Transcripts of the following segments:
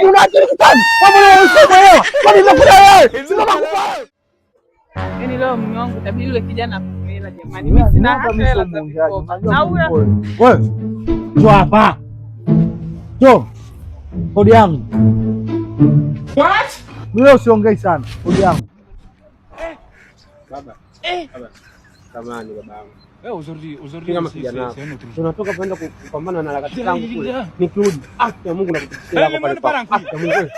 kuna akili kitani. Mbona usielewa? Kwani nimekuja wewe? Sina makubwa. Yaani leo mume wangu tabiri yule kijana akuela jamani. Mimi sina hata hela za mkopo. Na huyo wewe. Njoo hapa. Njoo. Kodi yangu. What? Wewe usiongei sana. Kodi yangu. Baba. Baba. Samahani babangu. Wewe uzuri kama kijana. Tunatoka kwenda kupambana na harakati zangu kule. Nikirudi, ya Mungu nakupitishia hapo pale. Ya Mungu.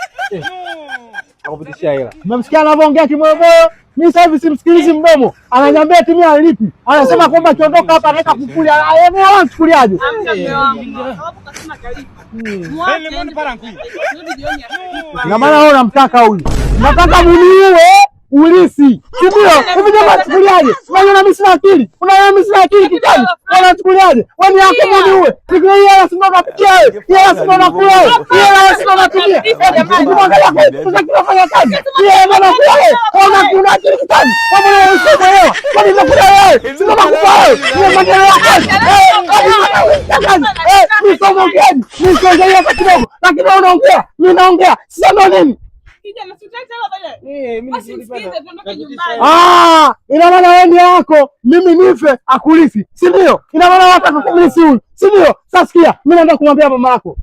Nakupitishia hela. Umemsikia anavyoongea kimoyomoyo? Mimi sasa hivi simsikilizi mdomo. Ananiambia eti mimi alipi. Anasema kwamba akiondoka hapa anaweka kufuli. Yeye anachukuliaje? Na maana wewe unamtaka huyu. Nataka muniue ulisi. Ndio. Hivi jamaa chukuliaje? Wewe mimi sina akili. Unaona mimi sina akili kitani. Unachukuliaje? Wewe yako muniue. Fikiria yeye asimama kupitia wewe. Yeye asimama kule. Yeye asimama kupitia. Ukimwangalia kwa tunafanya kazi. Yeye anaona kule. Kuna akili kitani. Wewe usielewa. Kwani nimekuja wewe? Sina makubwa wewe. Ni maneno yako. Mimi sio mgeni. Mimi sio mgeni hapa kidogo. Lakini wewe unaongea. Mimi naongea. Sasa nini? Ina maana wewe ni yako, mimi nife akulisi, si ndio? Ina maana wataka kumlisi huyu, si ndio? Sasa sikia, mimi naenda kumwambia mama yako.